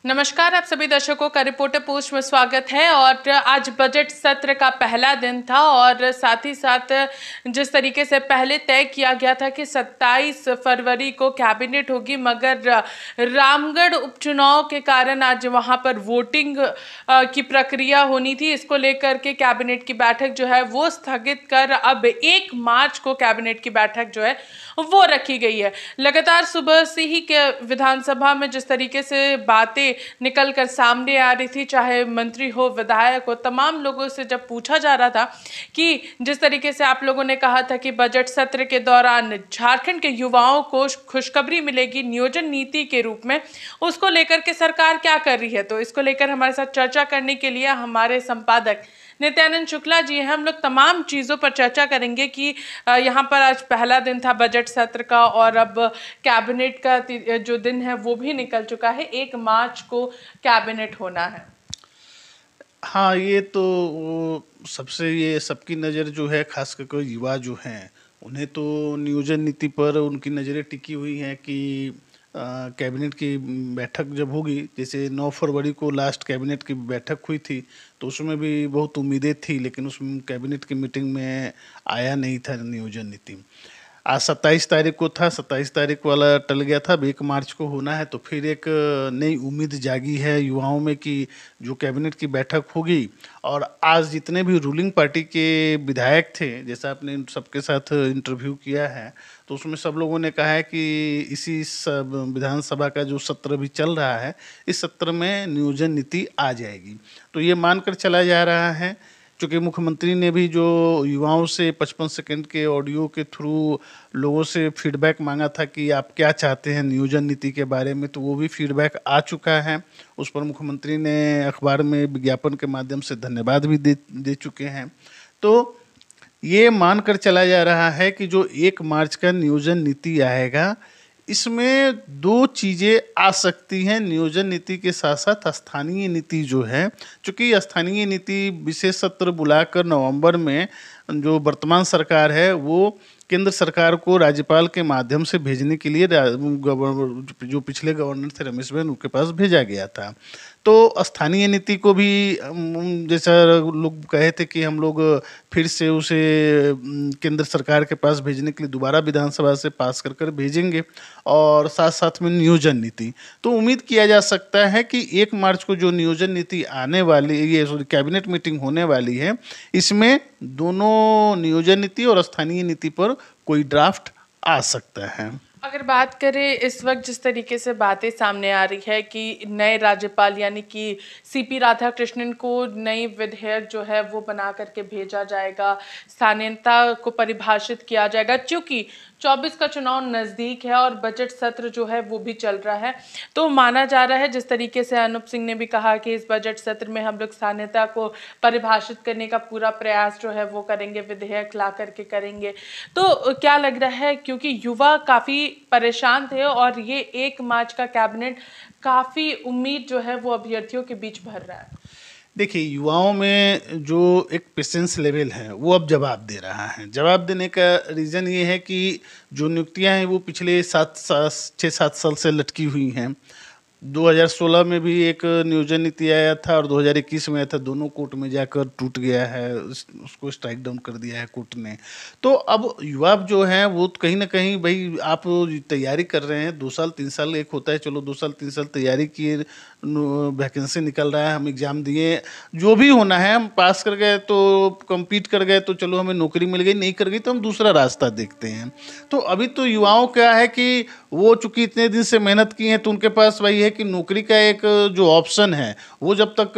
नमस्कार, आप सभी दर्शकों का रिपोर्टर पोस्ट में स्वागत है। और आज बजट सत्र का पहला दिन था और साथ ही साथ जिस तरीके से पहले तय किया गया था कि 27 फरवरी को कैबिनेट होगी, मगर रामगढ़ उपचुनाव के कारण आज वहां पर वोटिंग की प्रक्रिया होनी थी। इसको लेकर के कैबिनेट की बैठक जो है वो स्थगित कर अब 1 मार्च को कैबिनेट की बैठक जो है वो रखी गई है। लगातार सुबह से ही के विधानसभा में जिस तरीके से बातें निकल कर सामने आ रही थी, चाहे मंत्री हो, विधायक हो, तमाम लोगों से जब पूछा जा रहा था कि जिस तरीके से आप लोगों ने कहा था कि बजट सत्र के दौरान झारखंड के युवाओं को खुशखबरी मिलेगी नियोजन नीति के रूप में, उसको लेकर के सरकार क्या कर रही है। तो इसको लेकर हमारे साथ चर्चा करने के लिए हमारे संपादक नित्यानंद शुक्ला जी हैं। हम लोग तमाम चीज़ों पर चर्चा करेंगे कि यहाँ पर आज पहला दिन था बजट सत्र का और अब कैबिनेट का जो दिन है वो भी निकल चुका है। 1 मार्च को कैबिनेट होना है। हाँ, ये तो सबसे ये सबकी नज़र जो है, खास करके युवा जो हैं, उन्हें तो नियोजन नीति पर उनकी नज़रें टिकी हुई हैं कि कैबिनेट की बैठक जब होगी, जैसे 9 फरवरी को लास्ट कैबिनेट की बैठक हुई थी, तो उसमें भी बहुत उम्मीदें थी, लेकिन उस कैबिनेट की मीटिंग में आया नहीं था नियोजन नीति। आज 27 तारीख को था, 27 तारीख वाला टल गया था, अब 1 मार्च को होना है। तो फिर एक नई उम्मीद जागी है युवाओं में कि जो कैबिनेट की बैठक होगी, और आज जितने भी रूलिंग पार्टी के विधायक थे, जैसा आपने इन सबके साथ इंटरव्यू किया है, तो उसमें सब लोगों ने कहा है कि इसी सब विधानसभा का जो सत्र भी चल रहा है, इस सत्र में नियोजन नीति आ जाएगी। तो ये मानकर चला जा रहा है, चूँकि मुख्यमंत्री ने भी जो युवाओं से 55 सेकंड के ऑडियो के थ्रू लोगों से फीडबैक मांगा था कि आप क्या चाहते हैं नियोजन नीति के बारे में, तो वो भी फीडबैक आ चुका है। उस पर मुख्यमंत्री ने अखबार में विज्ञापन के माध्यम से धन्यवाद भी दे चुके हैं। तो ये मानकर चला जा रहा है कि जो 1 मार्च का नियोजन नीति आएगा, इसमें 2 चीज़ें आ सकती हैं नियोजन नीति के साथ साथ स्थानीय नीति जो है, चूँकि स्थानीय नीति विशेष सत्र बुलाकर नवंबर में जो वर्तमान सरकार है वो केंद्र सरकार को राज्यपाल के माध्यम से भेजने के लिए जो पिछले गवर्नर थे रमेश बैन, उनके पास भेजा गया था। तो स्थानीय नीति को भी जैसा लोग कहे थे कि हम लोग फिर से उसे केंद्र सरकार के पास भेजने के लिए दोबारा विधानसभा से पास कर कर भेजेंगे, और साथ साथ में नियोजन नीति। तो उम्मीद किया जा सकता है कि 1 मार्च को जो नियोजन नीति आने वाली, ये कैबिनेट मीटिंग होने वाली है, इसमें दोनों नियोजन नीति और स्थानीय नीति पर कोई ड्राफ्ट आ सकता है। अगर बात करें इस वक्त जिस तरीके से बातें सामने आ रही है कि नए राज्यपाल यानी कि सीपी राधाकृष्णन को नई विधेयक जो है वो बना करके भेजा जाएगा, स्थानीयता को परिभाषित किया जाएगा, क्योंकि 24 का चुनाव नज़दीक है और बजट सत्र जो है वो भी चल रहा है। तो माना जा रहा है, जिस तरीके से अनूप सिंह ने भी कहा कि इस बजट सत्र में हम लोग स्थानीयता को परिभाषित करने का पूरा प्रयास जो है वो करेंगे, विधेयक ला करके करेंगे। तो क्या लग रहा है, क्योंकि युवा काफ़ी परेशान थे और ये 1 मार्च का कैबिनेट काफ़ी उम्मीद जो है वो अभ्यर्थियों के बीच भर रहा है। देखिए, युवाओं में जो एक पेशेंस लेवल है वो अब जवाब दे रहा है। जवाब देने का रीज़न ये है कि जो नियुक्तियां हैं वो पिछले 6-7 साल से लटकी हुई हैं। 2016 में भी एक नियोजन नीति आया था और 2021 में आया था, दोनों कोर्ट में जाकर टूट गया है, उसको स्ट्राइक डाउन कर दिया है कोर्ट ने। तो अब युवा जो हैं वो कहीं ना कहीं, भाई आप तैयारी कर रहे हैं, 2 साल 3 साल एक होता है, चलो 2 साल 3 साल तैयारी किए, वैकेंसी निकल रहा है, हम एग्ज़ाम दिए, जो भी होना है, हम पास कर गए तो compete कर गए तो चलो हमें नौकरी मिल गई, नहीं कर गई तो हम दूसरा रास्ता देखते हैं। तो अभी तो युवाओं क्या है कि वो चूंकि इतने दिन से मेहनत की हैं, तो उनके पास वही है कि नौकरी का एक जो ऑप्शन है वो जब तक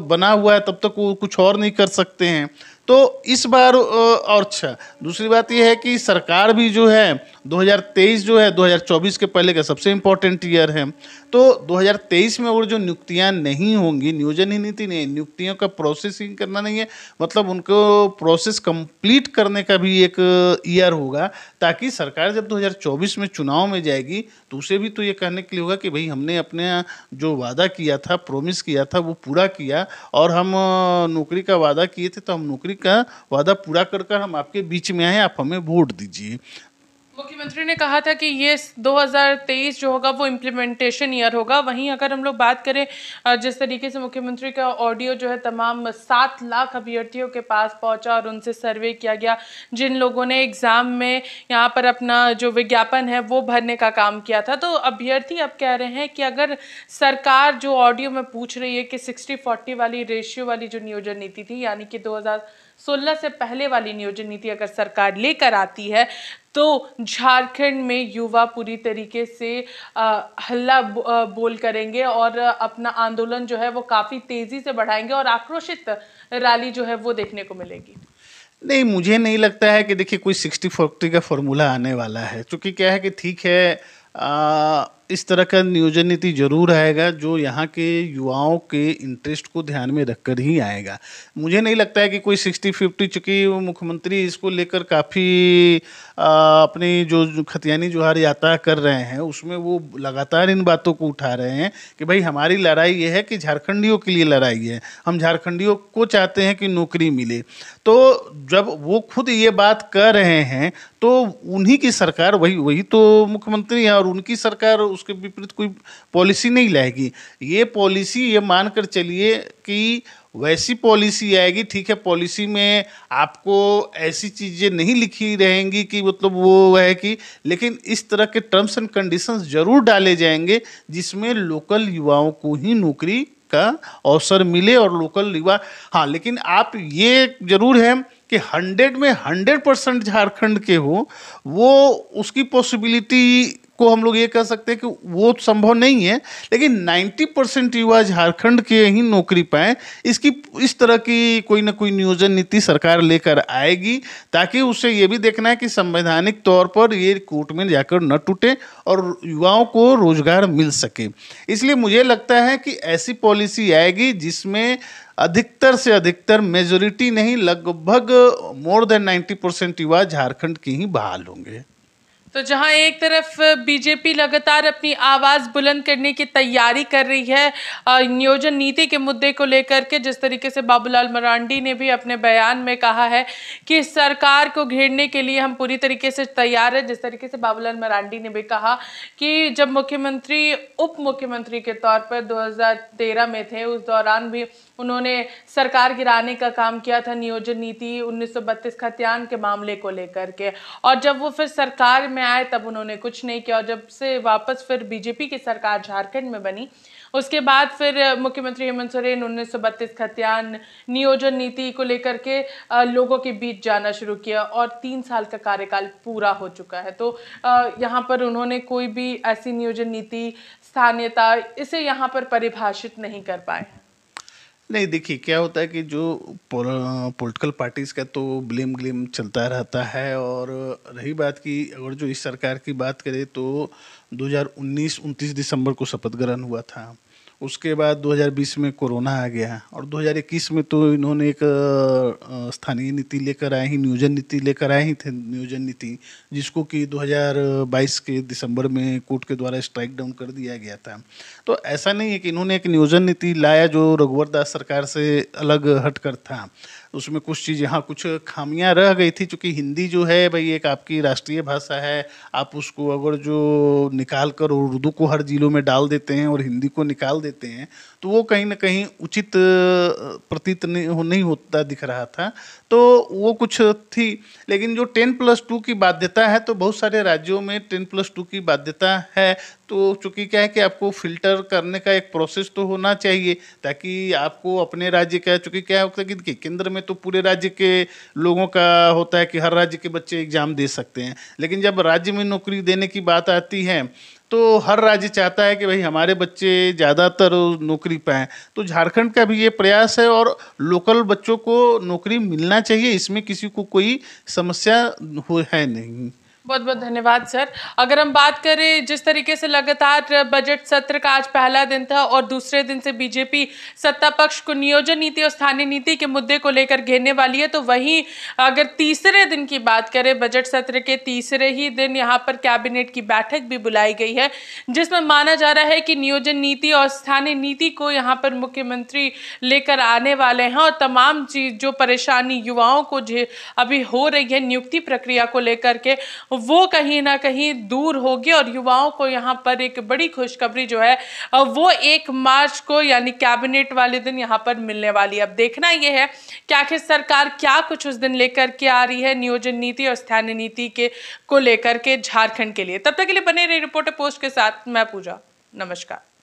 बना हुआ है तब तक वो कुछ और नहीं कर सकते हैं। तो इस बार और अच्छा, दूसरी बात यह है कि सरकार भी जो है 2023 जो है 2024 के पहले का सबसे इम्पोर्टेंट ईयर है। तो 2023 में और जो नियुक्तियां नहीं होंगी, नियोजन ही नीति नहीं, नियुक्तियों का प्रोसेसिंग करना नहीं है, मतलब उनको प्रोसेस कंप्लीट करने का भी एक ईयर होगा, ताकि सरकार जब 2024 में चुनाव में जाएगी तो उसे भी तो ये कहने के लिए होगा कि भाई हमने अपने जो वादा किया था, प्रोमिस किया था, वो पूरा किया, और हम नौकरी का वादा किए थे तो हम नौकरी का वादा पूरा कर कर हम आपके बीच में आए, आप हमें वोट दीजिए। मुख्यमंत्री ने कहा था कि ये 2023 जो होगा वो इम्प्लीमेंटेशन ईयर होगा। वहीं अगर हम लोग बात करें जिस तरीके से मुख्यमंत्री का ऑडियो जो है तमाम 7 लाख अभ्यर्थियों के पास पहुंचा और उनसे सर्वे किया गया, जिन लोगों ने एग्ज़ाम में यहाँ पर अपना जो विज्ञापन है वो भरने का काम किया था, तो अभ्यर्थी अब कह रहे हैं कि अगर सरकार जो ऑडियो में पूछ रही है कि 60-40 वाली रेशियो वाली जो नियोजन नीति थी, यानी कि 2016 से पहले वाली नियोजन नीति अगर सरकार लेकर आती है तो झारखंड में युवा पूरी तरीके से हल्ला बोल करेंगे और अपना आंदोलन जो है वो काफ़ी तेज़ी से बढ़ाएंगे और आक्रोशित रैली जो है वो देखने को मिलेगी। नहीं, मुझे नहीं लगता है कि देखिए कोई 60-40 का फॉर्मूला आने वाला है, क्योंकि क्या है कि ठीक है, इस तरह का नियोजन नीति जरूर आएगा जो यहाँ के युवाओं के इंटरेस्ट को ध्यान में रखकर ही आएगा। मुझे नहीं लगता है कि कोई 60-50, चूँकि मुख्यमंत्री इसको लेकर काफ़ी अपनी जो खतियानी जोहार यात्रा कर रहे हैं उसमें वो लगातार इन बातों को उठा रहे हैं कि भाई हमारी लड़ाई ये है कि झारखंडियों के लिए लड़ाई है, हम झारखंडियों को चाहते हैं कि नौकरी मिले। तो जब वो खुद ये बात कर रहे हैं तो उन्हीं की सरकार, वही तो मुख्यमंत्री है और उनकी सरकार उसके विपरीत कोई पॉलिसी नहीं लाएगी। ये पॉलिसी, ये मानकर चलिए कि वैसी पॉलिसी आएगी, ठीक है, पॉलिसी में आपको ऐसी चीज़ें नहीं लिखी रहेंगी कि मतलब वो है कि, लेकिन इस तरह के टर्म्स एंड कंडीशंस जरूर डाले जाएंगे जिसमें लोकल युवाओं को ही नौकरी का अवसर मिले और लोकल युवा, हाँ, लेकिन आप ये जरूर है कि 100 में 100% झारखंड के हो, वो उसकी पॉसिबिलिटी को हम लोग ये कह सकते हैं कि वो संभव नहीं है, लेकिन 90% युवा झारखंड के ही नौकरी पाएं, इसकी इस तरह की कोई ना कोई नियोजन नीति सरकार लेकर आएगी, ताकि उससे ये भी देखना है कि संवैधानिक तौर पर ये कोर्ट में जाकर न टूटे और युवाओं को रोजगार मिल सके। इसलिए मुझे लगता है कि ऐसी पॉलिसी आएगी जिसमें अधिकतर से अधिकतर, मेजोरिटी नहीं, लगभग मोर देन 90% युवा झारखंड के ही बहाल होंगे। तो जहां एक तरफ बीजेपी लगातार अपनी आवाज़ बुलंद करने की तैयारी कर रही है नियोजन नीति के मुद्दे को लेकर के, जिस तरीके से बाबूलाल मरांडी ने भी अपने बयान में कहा है कि सरकार को घेरने के लिए हम पूरी तरीके से तैयार है। जिस तरीके से बाबूलाल मरांडी ने भी कहा कि जब मुख्यमंत्री उप मुख्यमंत्री के तौर पर 2013 में थे, उस दौरान भी उन्होंने सरकार गिराने का काम किया था नियोजन नीति 1932 खतियान के मामले को लेकर के, और जब वो फिर सरकार में आए तब उन्होंने कुछ नहीं किया, और जब से वापस फिर बीजेपी की सरकार झारखंड में बनी उसके बाद फिर मुख्यमंत्री हेमंत सोरेन 1932 खतियान नियोजन नीति को लेकर के लोगों के बीच जाना शुरू किया और 3 साल का कार्यकाल पूरा हो चुका है। तो यहाँ पर उन्होंने कोई भी ऐसी नियोजन नीति, स्थानीयता, इसे यहाँ पर परिभाषित नहीं कर पाए। नहीं, देखिए क्या होता है कि जो पॉलिटिकल पार्टीज़ का तो ब्लेम ग्लेम चलता रहता है, और रही बात की अगर जो इस सरकार की बात करें तो 2019 29 दिसंबर को शपथ ग्रहण हुआ था, उसके बाद 2020 में कोरोना आ गया और 2021 में तो इन्होंने एक स्थानीय नीति लेकर आए ही, नियोजन नीति लेकर आए ही थे, नियोजन नीति जिसको कि 2022 के दिसंबर में कोर्ट के द्वारा स्ट्राइक डाउन कर दिया गया था। तो ऐसा नहीं है कि इन्होंने एक नियोजन नीति लाया जो रघुवर दास सरकार से अलग हटकर था, उसमें कुछ चीज़, यहाँ कुछ खामियां रह गई थी, क्योंकि हिंदी जो है भाई एक आपकी राष्ट्रीय भाषा है, आप उसको अगर जो निकाल कर उर्दू को हर जिलों में डाल देते हैं और हिंदी को निकाल देते हैं तो वो कहीं ना कहीं उचित प्रतीत नहीं होता दिख रहा था, तो वो कुछ थी। लेकिन जो 10+2 की बाध्यता है, तो बहुत सारे राज्यों में 10+2 की बाध्यता है, तो चूंकि क्या है कि आपको फिल्टर करने का एक प्रोसेस तो होना चाहिए ताकि आपको अपने राज्य का, चूंकि क्या होता है कि केंद्र में तो पूरे राज्य के लोगों का होता है कि हर राज्य के बच्चे एग्जाम दे सकते हैं, लेकिन जब राज्य में नौकरी देने की बात आती है तो हर राज्य चाहता है कि भाई हमारे बच्चे ज़्यादातर नौकरी पाएं। तो झारखंड का भी ये प्रयास है और लोकल बच्चों को नौकरी मिलना चाहिए, इसमें किसी को कोई समस्या है नहीं। बहुत बहुत धन्यवाद सर। अगर हम बात करें जिस तरीके से लगातार बजट सत्र का आज पहला दिन था और दूसरे दिन से बीजेपी सत्ता पक्ष को नियोजन नीति और स्थानीय नीति के मुद्दे को लेकर घेरने वाली है, तो वहीं अगर तीसरे दिन की बात करें, बजट सत्र के तीसरे ही दिन यहाँ पर कैबिनेट की बैठक भी बुलाई गई है जिसमें माना जा रहा है कि नियोजन नीति और स्थानीय नीति को यहाँ पर मुख्यमंत्री लेकर आने वाले हैं और तमाम चीज जो परेशानी युवाओं को अभी हो रही है नियुक्ति प्रक्रिया को लेकर के वो कहीं ना कहीं दूर होगी और युवाओं को यहाँ पर एक बड़ी खुशखबरी जो है वो 1 मार्च को यानी कैबिनेट वाले दिन यहाँ पर मिलने वाली है। अब देखना यह है कि आखिर सरकार क्या कुछ उस दिन लेकर के आ रही है नियोजन नीति और स्थानीय नीति के को लेकर के झारखंड के लिए। तब तक के लिए बने रही रिपोर्टर पोस्ट के साथ, मैं पूजा। नमस्कार।